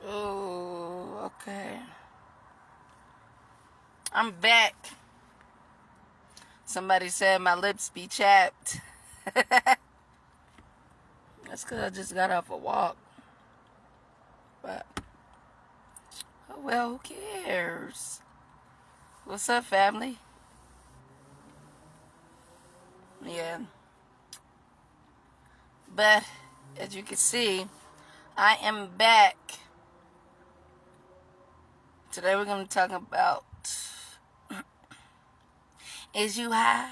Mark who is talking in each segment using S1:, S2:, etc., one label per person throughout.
S1: Oh, okay. I'm back. Somebody said my lips be chapped. That's because I just got off a walk. But, oh well, who cares? What's up, family? Yeah. But, as you can see, I am back. Today we're going to talk about, is you high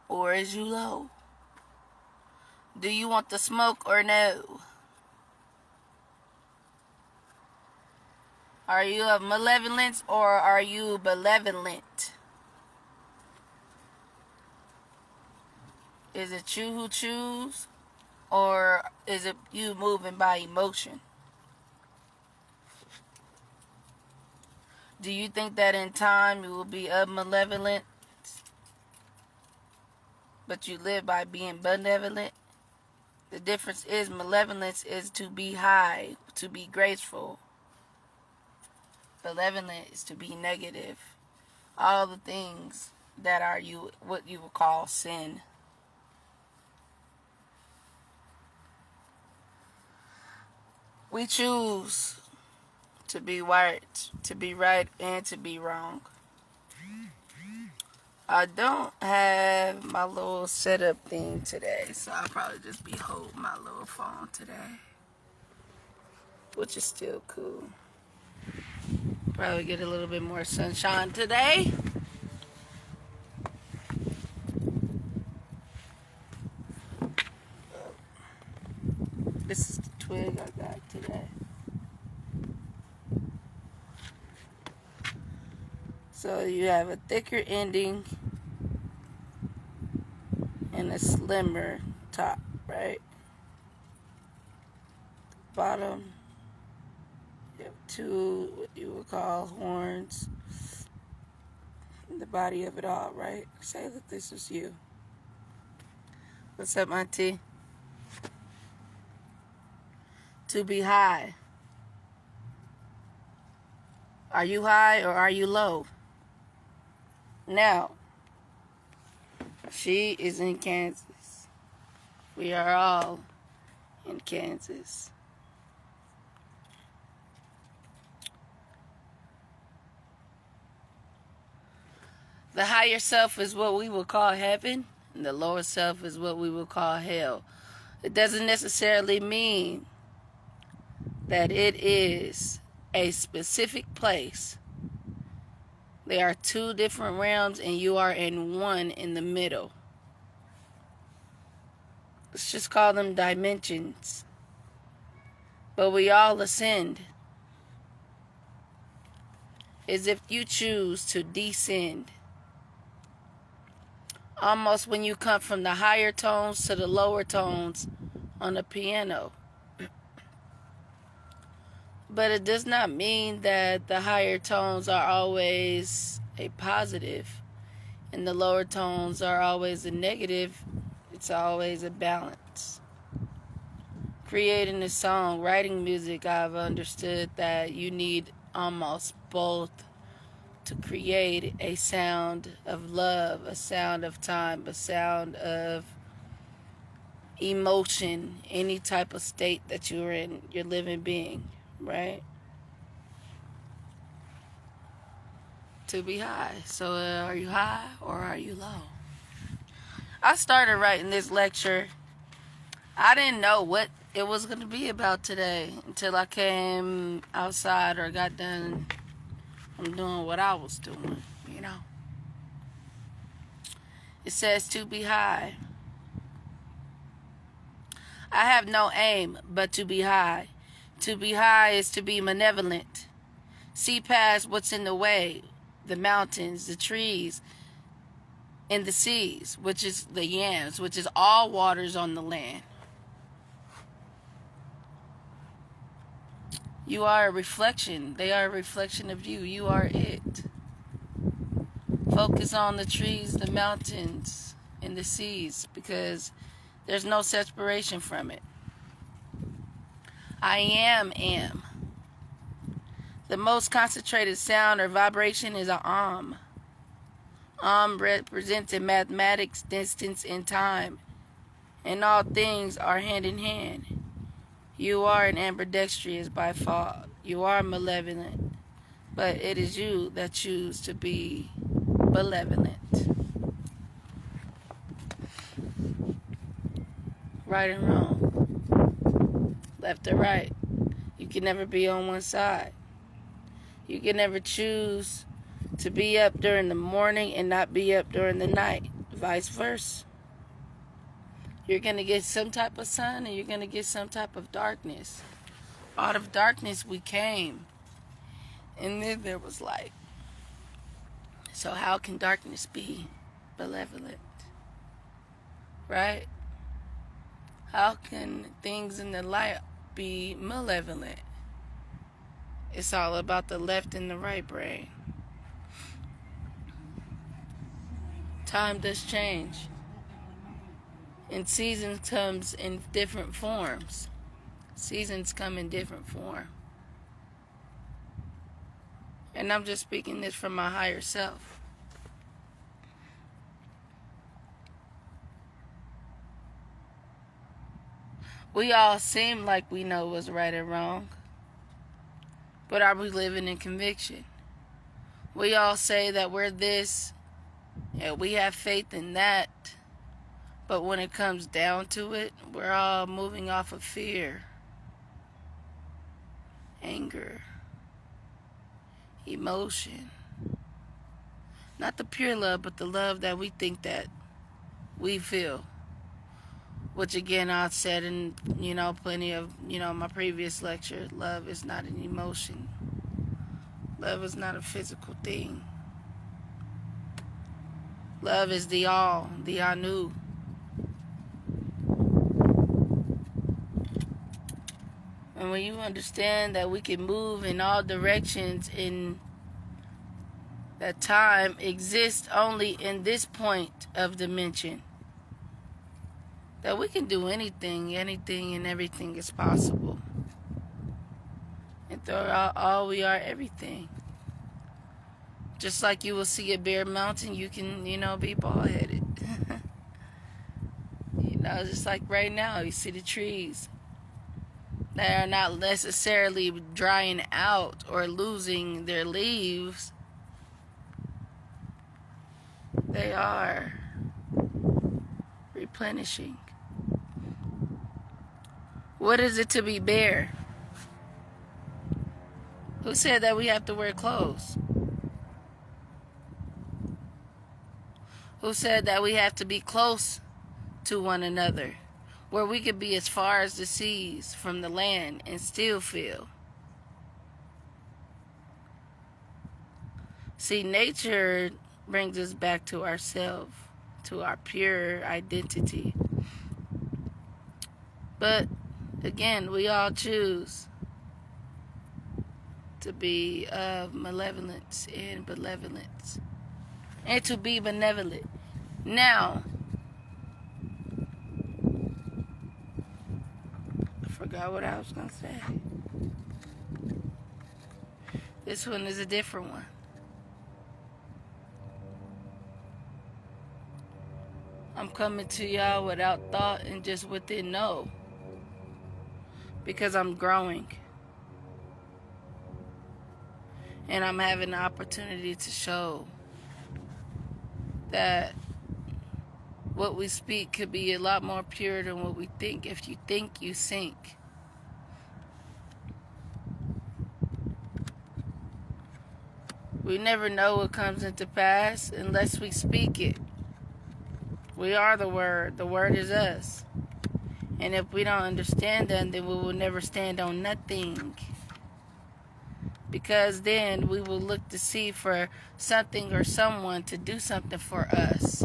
S1: or is you low? Do you want the smoke or no? Are you of malevolence or are you benevolent? Is it you who choose or is it you moving by emotion? Do you think that in time you will be of malevolent, but you live by being benevolent? The difference is malevolence is to be high, to be graceful. Benevolent is to be negative. All the things that are you what you would call sin. We choose to be right, and to be wrong. I don't have my little setup thing today, so I'll probably just be holding my little phone today, which is still cool. Probably get a little bit more sunshine today. This is the twig I got today. So you have a thicker ending and a slimmer top, right? Bottom, you have two, what you would call horns. The body of it all, right? Say that this was you. What's up, Auntie? To be high. Are you high or are you low? Now, she is in Kansas. We are all in Kansas. The higher self is what we will call heaven, and the lower self is what we will call hell. It doesn't necessarily mean that it is a specific place. There are two different realms, and you are in one in the middle. Let's just call them dimensions. But we all ascend. As if you choose to descend. Almost when you come from the higher tones to the lower tones on the piano. But it does not mean that the higher tones are always a positive and the lower tones are always a negative. It's always a balance. Creating a song, writing music, I've understood that you need almost both to create a sound of love, a sound of time, a sound of emotion, any type of state that you're in, your living being, right? To be high. So are you high or are you low? I started writing this lecture. I didn't know what it was going to be about today until I came outside or got done from doing what I was doing, you know. It says to be high. I have no aim but to be high. To be high is to be malevolent. See past what's in the way. The mountains, the trees, and the seas, which is the yams, which is all waters on the land. You are a reflection. They are a reflection of you. You are it. Focus on the trees, the mountains, and the seas because there's no separation from it. I am. The most concentrated sound or vibration is an Om. Om represents in mathematics distance and time, and all things are hand in hand. You are an ambidextrous by fault. You are malevolent, but it is you that choose to be malevolent. Right and wrong, left or right. You can never be on one side. You can never choose to be up during the morning and not be up during the night. Vice versa. You're going to get some type of sun and you're going to get some type of darkness. Out of darkness we came, and then there was light. So how can darkness be malevolent? Right? How can things in the light be malevolent? It's all about the left and the right brain. Time does change. And seasons comes in different forms. Seasons come in different form. And I'm just speaking this from my higher self. We all seem like we know what's right and wrong. But are we living in conviction? We all say that we're this and we have faith in that. But when it comes down to it, we're all moving off of fear, anger, emotion. Not the pure love, but the love that we think that we feel. Which again, I said in, plenty of, my previous lecture, love is not an emotion. Love is not a physical thing. Love is the all, the Anu. And when you understand that we can move in all directions in that time exists only in this point of dimension, that we can do anything and everything is possible. And through all we are everything. Just like you will see a bare mountain, you can, be bald-headed. Just like right now, you see the trees. They are not necessarily drying out or losing their leaves. They are replenishing. What is it to be bare? Who said that we have to wear clothes? Who said that we have to be close to one another, where we could be as far as the seas from the land and still feel? See, nature brings us back to ourselves, to our pure identity. But again, we all choose to be of malevolence and benevolence, and to be benevolent. Now, I forgot what I was going to say. This one is a different one. I'm coming to y'all without thought and just within know, because I'm growing. And I'm having the opportunity to show that what we speak could be a lot more pure than what we think. If you think, you sink. We never know what comes into pass unless we speak it. We are the Word. The Word is us. And if we don't understand that, then we will never stand on nothing. Because then we will look to see for something or someone to do something for us.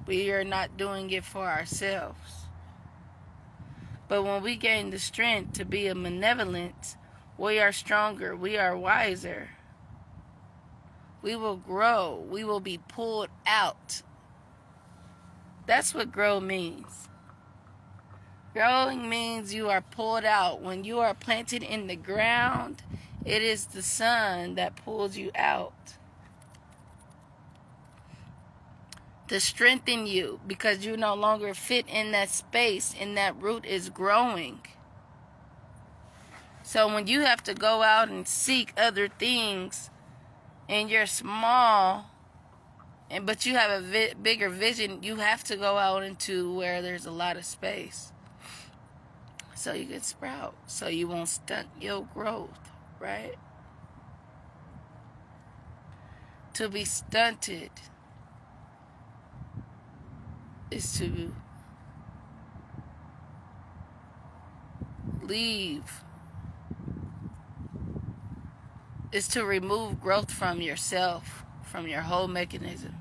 S1: We are not doing it for ourselves. But when we gain the strength to be a benevolent, we are stronger. We are wiser. We will grow. We will be pulled out. That's what grow means. Growing means you are pulled out. When you are planted in the ground It is the sun that pulls you out to strengthen you, because you no longer fit in that space and that root is growing. So when you have to go out and seek other things and you're small, but you have a bigger vision, you have to go out into where there's a lot of space so you can sprout, so you won't stunt your growth, right? To be stunted is to leave, is to remove growth from yourself, from your whole mechanism.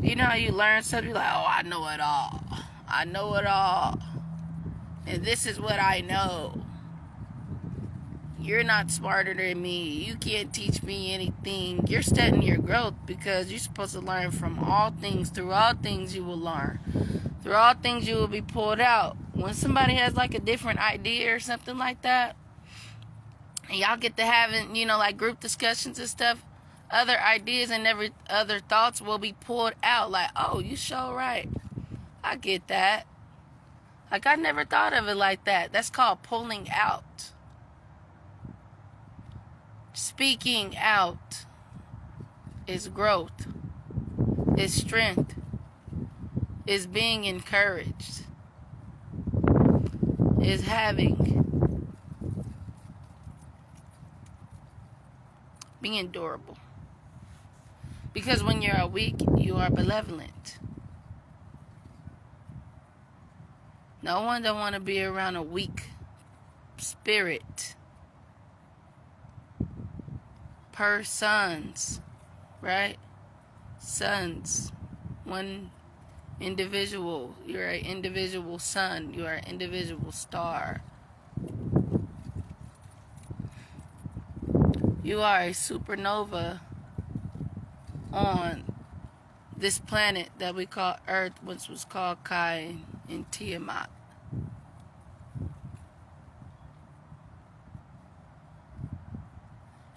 S1: You know how you learn something, you're like, oh, I know it all. I know it all. And this is what I know. You're not smarter than me. You can't teach me anything. You're studying your growth because you're supposed to learn from all things. Through all things you will learn. Through all things you will be pulled out. When somebody has like a different idea or something like that, and y'all get to having, like group discussions and stuff, other ideas and other thoughts will be pulled out. Like, oh, you sure right. I get that. Like, I never thought of it like that. That's called pulling out. Speaking out is growth, is strength, is being encouraged, is being durable. Because when you're weak, you are benevolent. No one don't want to be around a weak spirit. Sons, right? Sons. One individual. You're an individual sun. You are an individual star. You are a supernova on this planet that we call Earth, which was called Kai and Tiamat.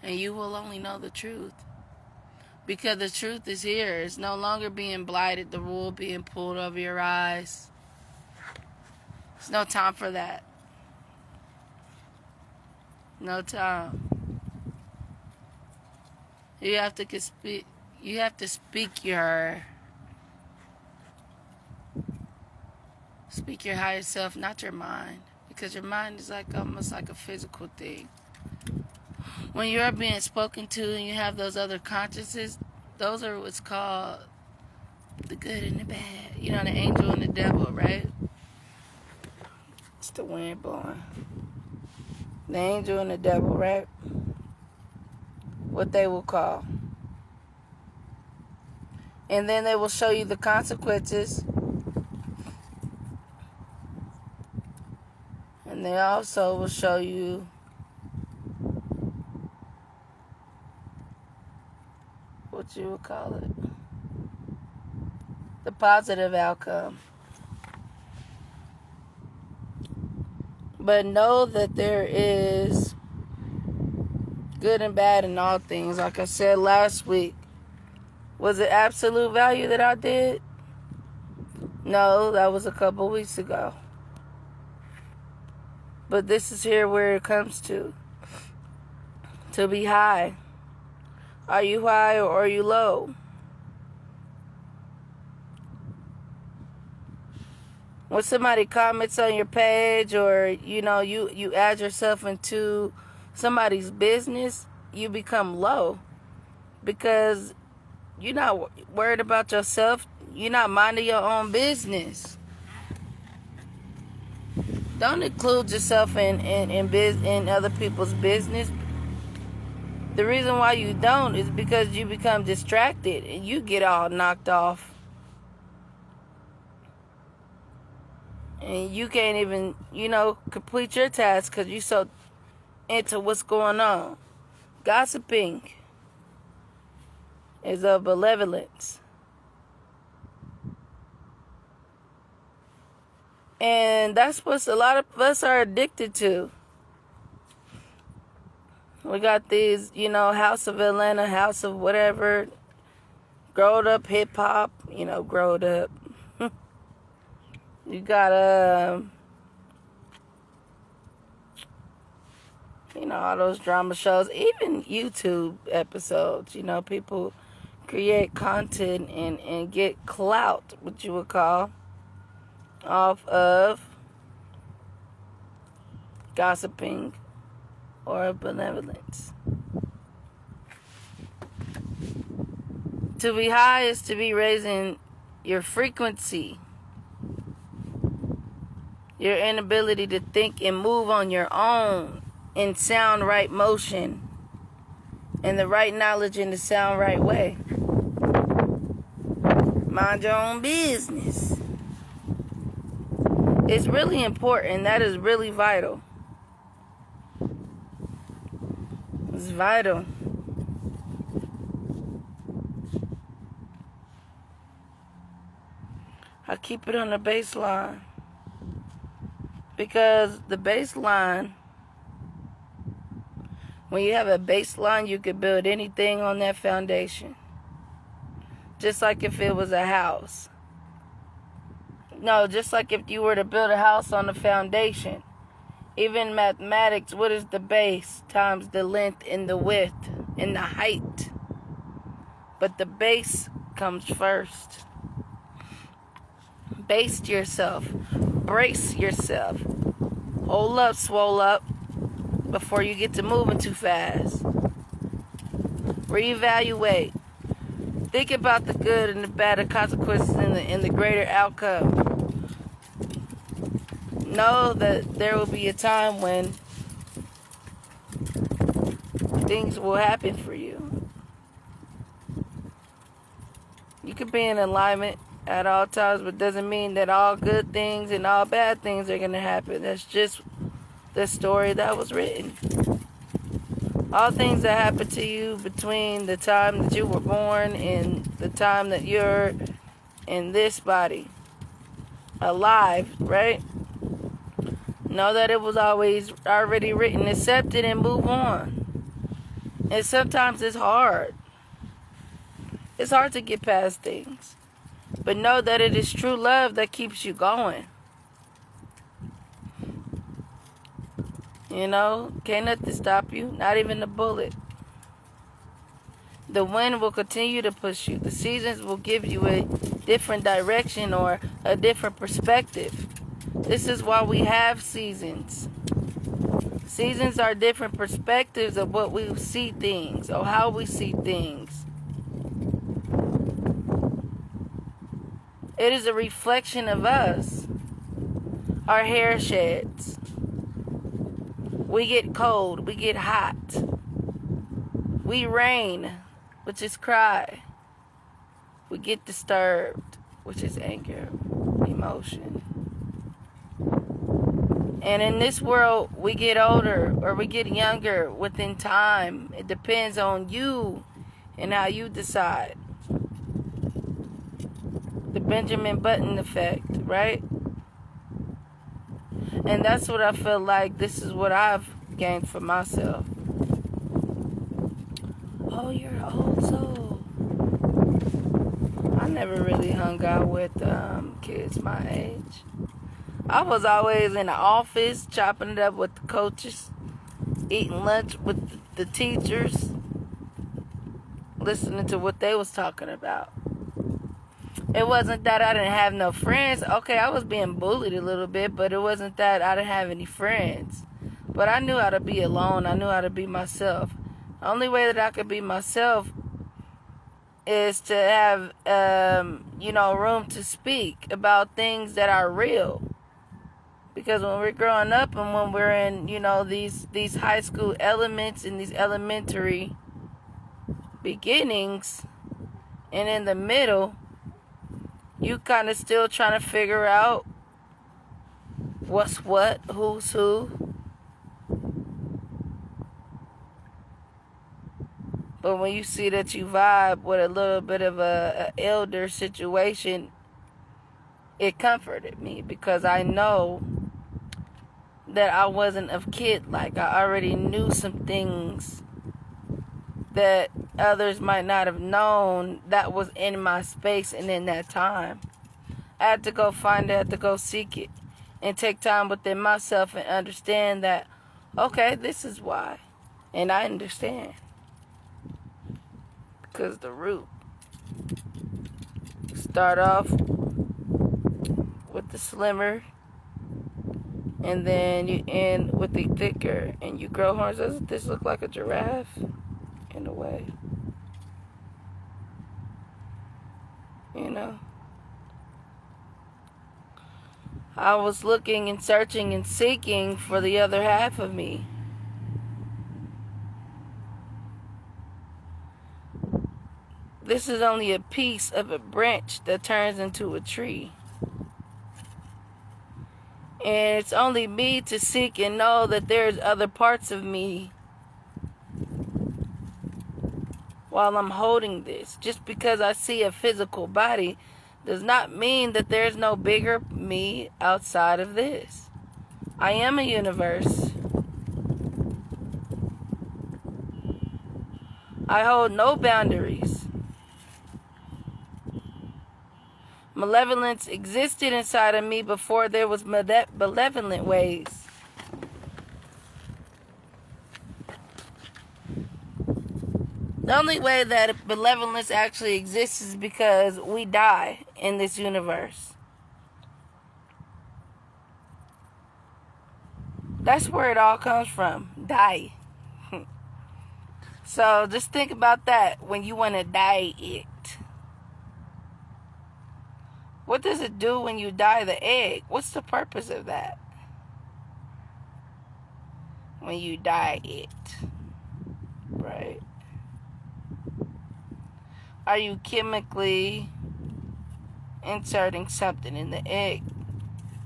S1: And you will only know the truth. Because the truth is here. It's no longer being blighted, the wool being pulled over your eyes. There's no time for that. No time. You have to speak your higher self, not your mind. Because your mind is like almost like a physical thing. When you're being spoken to and you have those other consciousnesses, those are what's called the good and the bad. You know, the angel and the devil, right? It's the wind blowing. The angel and the devil, right? What they will call. And then they will show you the consequences. And they also will show you what you would call it, the positive outcome. But know that there is good and bad in all things. Like I said last week, was it absolute value that I did? No, that was a couple weeks ago. But this is here where it comes to be high. Are you high or are you low? When somebody comments on your page, or you add yourself into somebody's business, you become low because you're not worried about yourself. You're not minding your own business. Don't include yourself in other people's business. The reason why you don't is because you become distracted and you get all knocked off. And you can't even, complete your task because you're so into what's going on. Gossiping is of benevolence. And that's what a lot of us are addicted to. We got these, House of Atlanta, House of whatever, growed up hip hop, growed up. You got, all those drama shows, even YouTube episodes, people create content and get clout, what you would call, off of gossiping or benevolence. To be high is to be raising your frequency, your inability to think and move on your own in sound right motion and the right knowledge in the sound right way. Mind your own business. It's really important. That is really vital. It's vital. I keep it on the baseline because the baseline, when you have a baseline, you could build anything on that foundation. Just like if it was a house. No, just like if you were to build a house on the foundation. Even mathematics, what is the base times the length and the width and the height? But the base comes first. Base yourself. Brace yourself. Hold up, swole up, before you get to moving too fast. Reevaluate. Think about the good and the bad, the consequences and the greater outcome. Know that there will be a time when things will happen for you. You can be in alignment at all times, but doesn't mean that all good things and all bad things are going to happen. That's just the story that was written. All things that happen to you between the time that you were born and the time that you're in this body, alive, right? Know that it was always already written. Accept it and move on. And sometimes it's hard. It's hard to get past things. But know that it is true love that keeps you going. Can't nothing stop you. Not even a bullet. The wind will continue to push you. The seasons will give you a different direction or a different perspective. This is why we have seasons. Seasons are different perspectives of what we see things or how we see things. It is a reflection of us. Our hair sheds. We get cold. We get hot. We rain, which is cry. We get disturbed, which is anger, emotion. And in this world, we get older or we get younger within time. It depends on you and how you decide. The Benjamin Button effect, right? And that's what I feel like. This is what I've gained for myself. Oh, you're old soul. I never really hung out with kids my age. I was always in the office, chopping it up with the coaches, eating lunch with the teachers, listening to what they was talking about. It wasn't that I didn't have no friends. Okay, I was being bullied a little bit, but it wasn't that I didn't have any friends. But I knew how to be alone. I knew how to be myself. The only way that I could be myself is to have, room to speak about things that are real. Because when we're growing up and when we're in, these high school elements and these elementary beginnings and in the middle, you kind of still trying to figure out what's what, who's who. But when you see that you vibe with a little bit of a elder situation, it comforted me because I know that I wasn't a kid. Like, I already knew some things that others might not have known that was in my space and in that time. I had to go find it, I had to go seek it, and take time within myself and understand that, okay, this is why. And I understand. Because the root. Start off with the slimmer, and then you end with the thicker, and you grow horns. Doesn't this look like a giraffe? In a way. You know? I was looking and searching and seeking for the other half of me. This is only a piece of a branch that turns into a tree. And it's only me to seek and know that there's other parts of me while I'm holding this. Just because I see a physical body does not mean that there's no bigger me outside of this. I am a universe. I hold no boundaries. Malevolence existed inside of me before there was malevolent ways. The only way that malevolence actually exists is because we die in this universe. That's where it all comes from. Die. So just think about that when you want to die it. What does it do when you die the egg? What's the purpose of that? When you die it. Right? Are you chemically inserting something in the egg?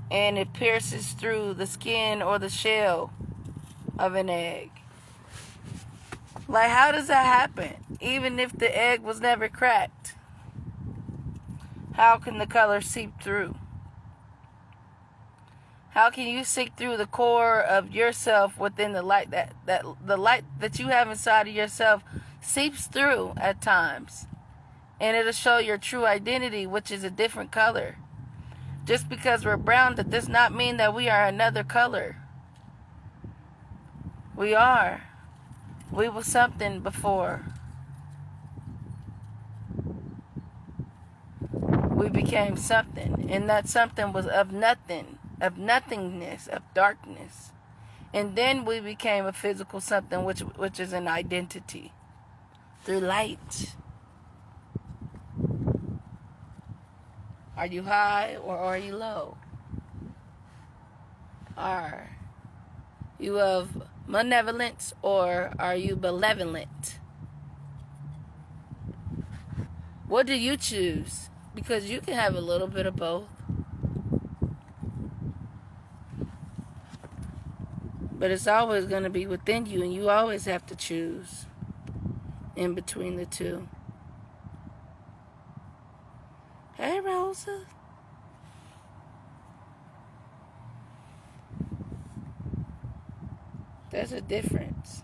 S1: And it pierces through the skin or the shell of an egg. Like, how does that happen? Even if the egg was never cracked, how can the color seep through? How can you seek through the core of yourself within the light that the light that you have inside of yourself seeps through at times? And it'll show your true identity, which is a different color. Just because we're brown, that does not mean that we are another color. We are. We were something before. We became something. And that something was of nothing, of nothingness, of darkness. And then we became a physical something, which is an identity. Through light. Are you high or are you low? Are you of malevolence or are you benevolent? What do you choose? Because you can have a little bit of both. But it's always going to be within you, and you always have to choose in between the two. Hey, Rosa. There's a difference.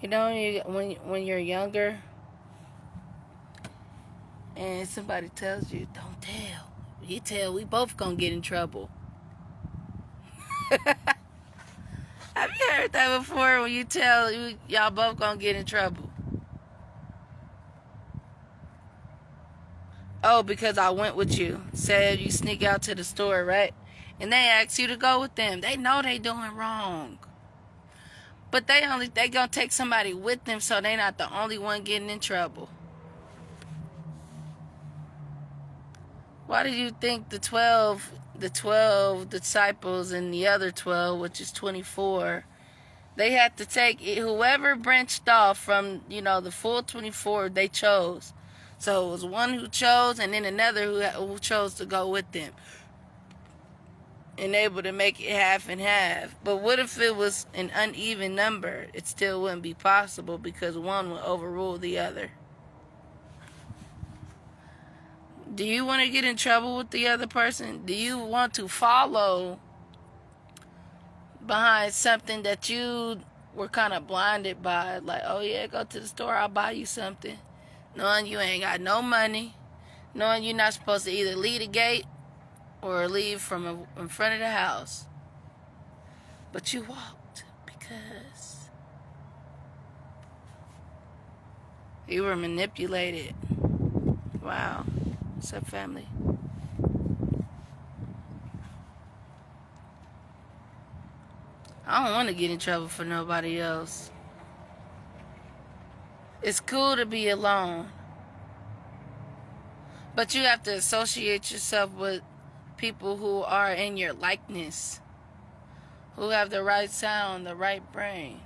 S1: You know, when you're younger and somebody tells you, don't tell. You tell, we both gonna get in trouble. Have you heard that before? When you tell, y'all both gonna get in trouble. Oh, because I went with you. Said you sneak out to the store, right? And they ask you to go with them. They know they doing wrong. But they gonna take somebody with them so they not the only one getting in trouble. Why do you think the 12 disciples and the other 12, which is 24, they had to take whoever branched off from, the full 24 they chose. So it was one who chose and then another who chose to go with them. And able to make it half and half. But what if it was an uneven number? It still wouldn't be possible because one would overrule the other. Do you want to get in trouble with the other person? Do you want to follow behind something that you were kind of blinded by? Like, oh yeah, go to the store, I'll buy you something. Knowing you ain't got no money. Knowing you're not supposed to either leave the gate or leave from in front of the house. But you walked because you were manipulated. Wow. What's up, family? I don't want to get in trouble for nobody else. It's cool to be alone. But you have to associate yourself with people who are in your likeness, who have the right sound, the right brain,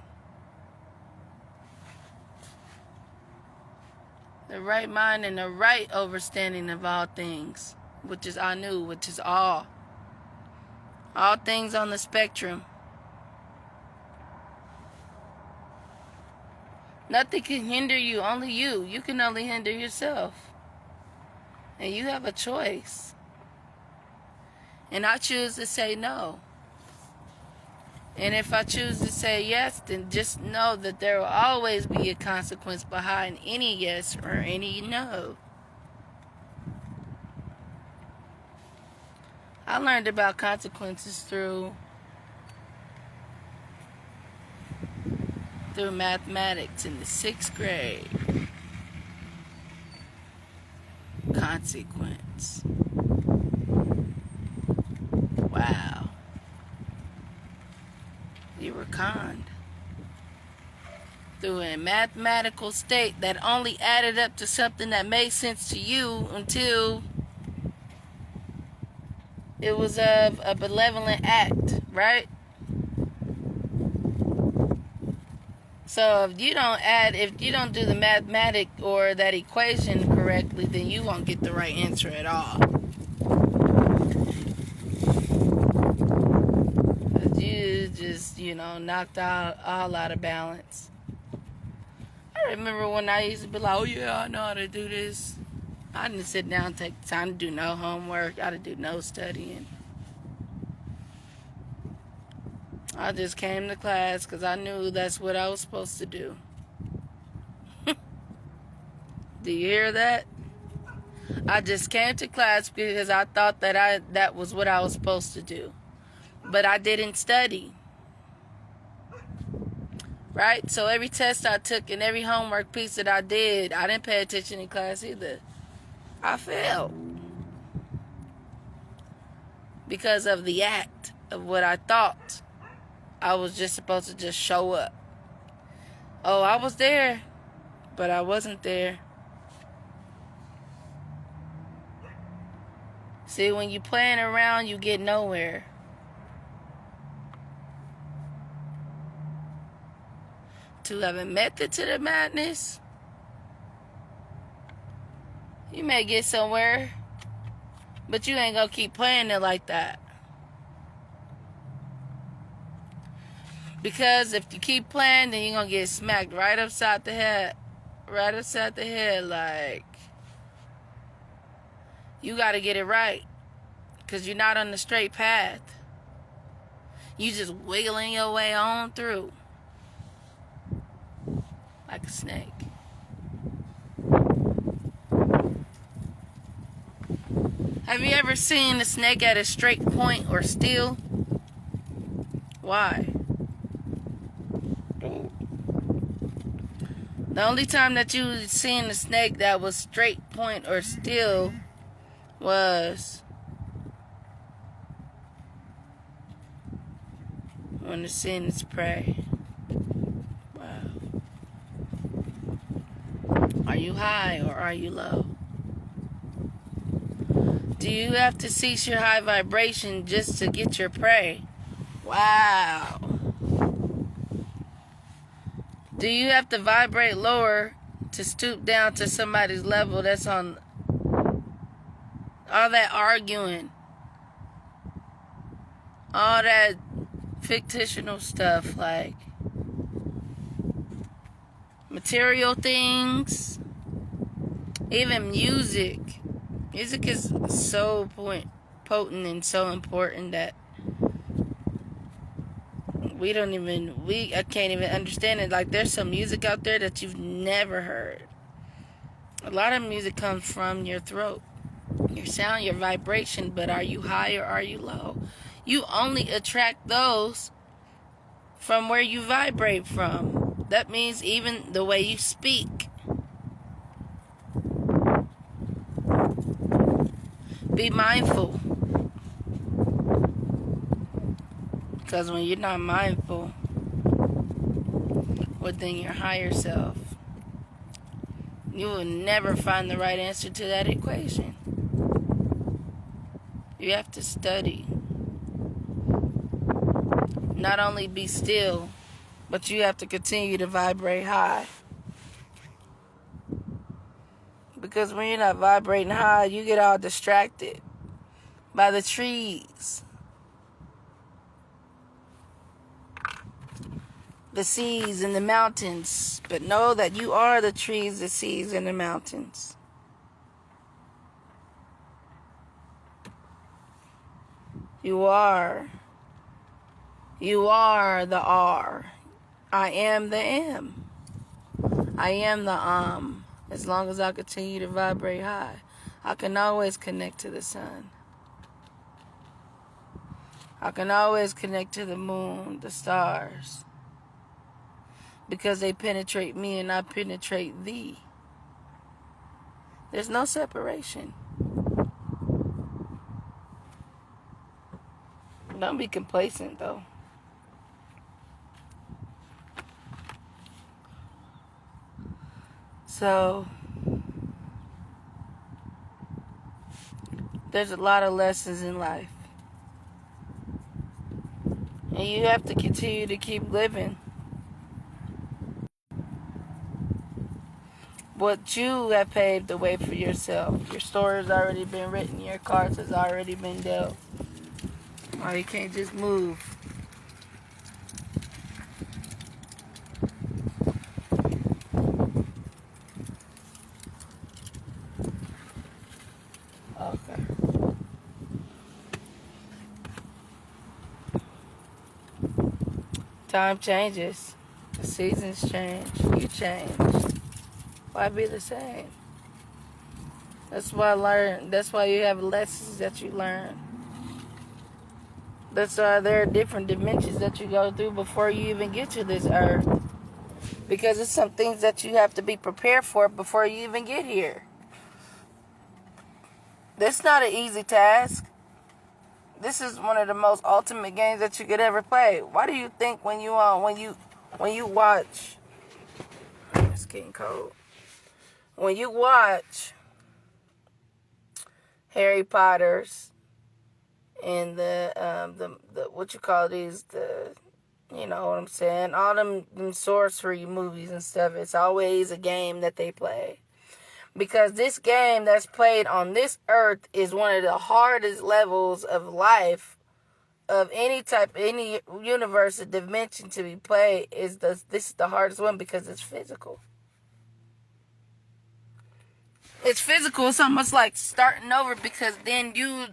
S1: the right mind, and the right understanding of all things, which is Anu, which is all. All things on the spectrum. Nothing can hinder you, only you. You can only hinder yourself. And you have a choice. And I choose to say no. And if I choose to say yes, then just know that there will always be a consequence behind any yes or any no. I learned about consequences through mathematics in the 6th grade. Consequence. Wow. You were conned through a mathematical state that only added up to something that made sense to you until it was of a benevolent act, right? So if you don't do the mathematic or that equation correctly, then you won't get the right answer at all. But you just, knocked all out of balance. I remember when I used to be like, oh yeah, I know how to do this. I didn't sit down and take time to do no homework. I didn't do no studying. I just came to class because I knew that's what I was supposed to do. Do you hear that? I just came to class because I thought that was what I was supposed to do. But I didn't study. Right? So every test I took and every homework piece that I did, I didn't pay attention in class either. I failed. Because of the act of what I thought. I was just supposed to just show up. Oh, I was there, but I wasn't there. See, when you playing around, you get nowhere. To have a method to the madness, you may get somewhere, but you ain't gonna keep playing it like that. Because if you keep playing, then you're gonna get smacked right upside the head. Right upside the head, like, you gotta get it right. Because you're not on the straight path. You just wiggling your way on through. Like a snake. Have you ever seen a snake at a straight point or still? Why? The only time that you seen a snake that was straight point or still was when it's seen its prey. Wow. Are you high or are you low? Do you have to cease your high vibration just to get your prey? Wow. Do you have to vibrate lower to stoop down to somebody's level that's on all that arguing, all that fictional stuff, like material things, even music, Music is so potent and so important that I can't even understand it. Like, there's some music out there that you've never heard. A lot of music comes from your throat, your sound, your vibration, but are you high or are you low? You only attract those from where you vibrate from. That means even the way you speak. Be mindful. Because when you're not mindful within your higher self, you will never find the right answer to that equation. You have to study. Not only be still, but you have to continue to vibrate high. Because when you're not vibrating high, you get all distracted by the trees, the seas, and the mountains. But know that you are the trees, the seas, and the mountains. You are. You are the R. I am the M. I am the As long as I continue to vibrate high, I can always connect to the sun. I can always connect to the moon, the stars. Because they penetrate me and I penetrate thee. There's no separation. Don't be complacent, though. So, there's a lot of lessons in life. And you have to continue to keep living. What you have paved the way for yourself. Your story has already been written. Your cards has already been dealt. Why you can't just move? Okay. Time changes. The seasons change. You change. Why be the same? That's why you have lessons that you learn. That's why there are different dimensions that you go through before you even get to this earth. Because it's some things that you have to be prepared for before you even get here. That's not an easy task. This is one of the most ultimate games that you could ever play. Why do you think when you watch, it's getting cold. When you watch Harry Potter's and the what you call these, you know what I'm saying, all them sorcery movies and stuff, it's always a game that they play. Because this game that's played on this earth is one of the hardest levels of life of any type, any universe or dimension to be played. This is the hardest one because it's physical. It's physical. It's almost like starting over because then you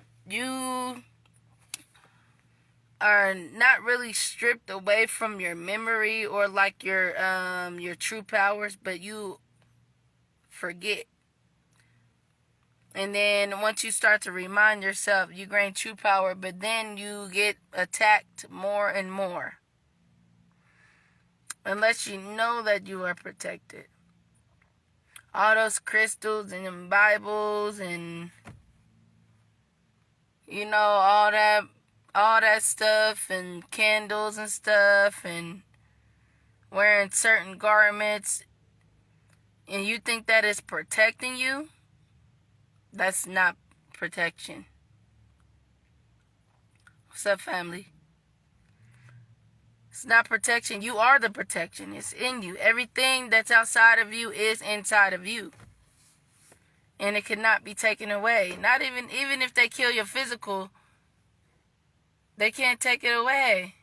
S1: are not really stripped away from your memory or like your true powers, but you forget. And then once you start to remind yourself, you gain true power, but then you get attacked more and more. Unless you know that you are protected. All those crystals and Bibles and, you know, all that stuff and candles and stuff and wearing certain garments, and you think that is protecting you, that's not protection. What's up, family? It's not protection. You are the protection. It's in you. Everything that's outside of you is inside of you. And it cannot be taken away. Not even if they kill your physical, they can't take it away.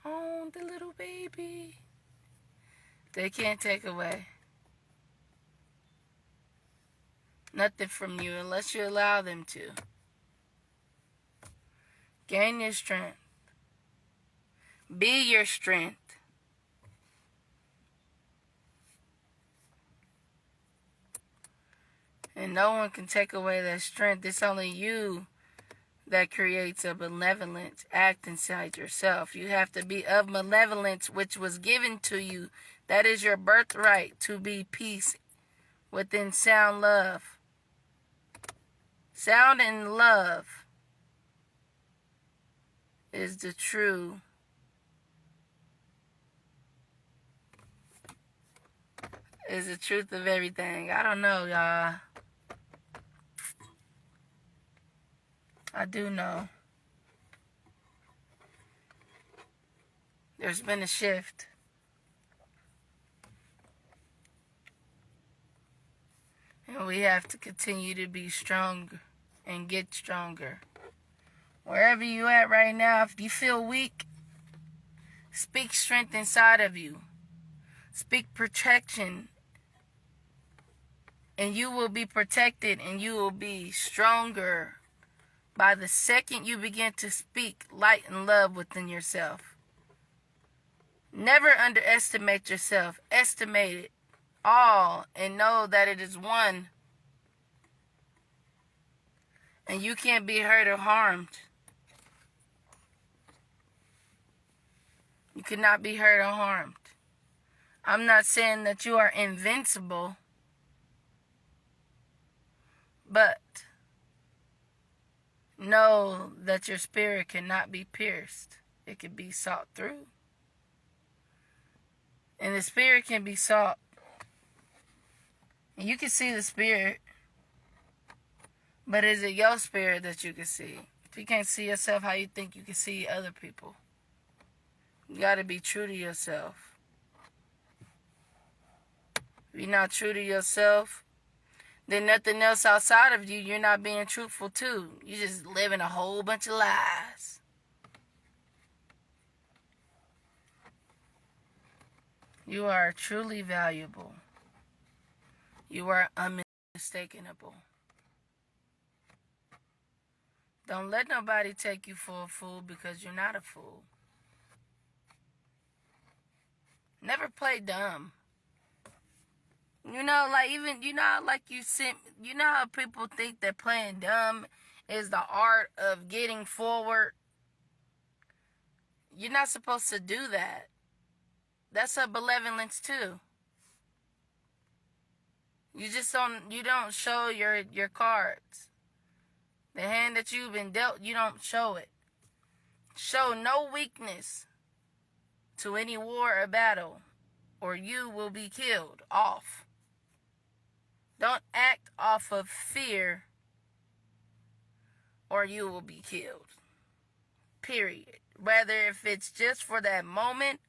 S1: Oh, the little baby. They can't take away. nothing from you unless you allow them to. Gain your strength. Be your strength. And no one can take away that strength. It's only you that creates a benevolent act inside yourself. You have to be of malevolence, which was given to you. That is your birthright, to be peace within sound love. Sound and love is the truth of everything. I don't know, y'all. I do know. There's been a shift. And we have to continue to be strong and get stronger. Wherever you at right now, if you feel weak, speak strength inside of you. Speak protection. And you will be protected and you will be stronger by the second you begin to speak light and love within yourself. Never underestimate yourself. Estimate it all and know that it is one. And you can't be hurt or harmed. You cannot be hurt or harmed. I'm not saying that you are invincible, but know that your spirit cannot be pierced. It can be sought through. And the spirit can be sought. And you can see the spirit. But is it your spirit that you can see? If you can't see yourself, how you think you can see other people? You got to be true to yourself. If you're not true to yourself, then nothing else outside of you, you're not being truthful to. You're just living a whole bunch of lies. You are truly valuable. You are unmistakable. Don't let nobody take you for a fool because you're not a fool. Never play dumb. You know, like even, you know, like you know how people think that playing dumb is the art of getting forward? You're not supposed to do that. That's a benevolence too. You don't show your cards. The hand that you've been dealt, you don't show it. Show no weakness to any war or battle, or you will be killed off. Don't act off of fear, or you will be killed. Period. Whether if it's just for that moment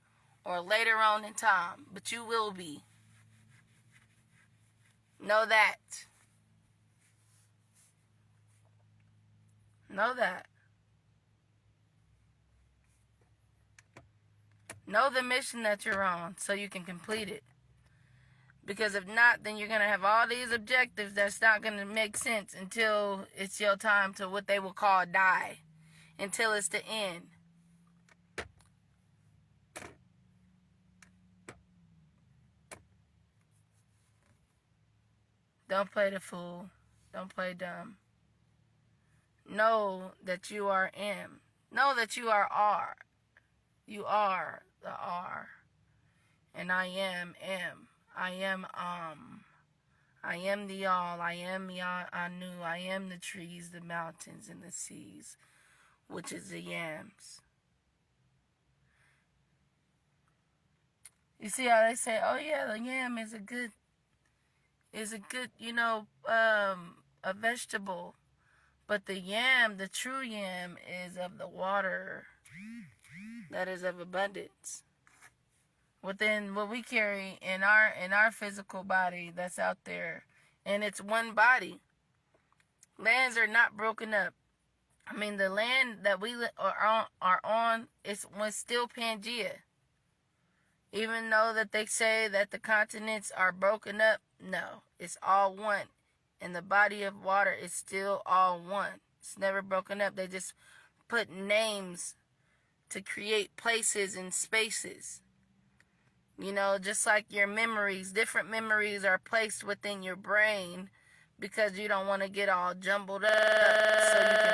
S1: or later on in time, but you will be. Know that. Know that. Know the mission that you're on so you can complete it. Because if not, then you're going to have all these objectives that's not going to make sense until it's your time to what they will call die. Until it's the end. Don't play the fool. Don't play dumb. Know that you are M. Know that you are R. You are the R. And I am M. I am I am the all. I am Anu. I am the trees, the mountains, and the seas, which is the yams. You see how they say, oh yeah, the yam is a good, a vegetable. But the yam, the true yam, is of the water that is of abundance. Within what we carry in our physical body that's out there. And it's one body. Lands are not broken up. I mean, the land that we are on is still Pangea. Even though that they say that the continents are broken up, no, it's all one. and the body of water is still all one. It's never broken up. They just put names to create places and spaces. You know, just like your memories, different memories are placed within your brain because you don't want to get all jumbled up so you can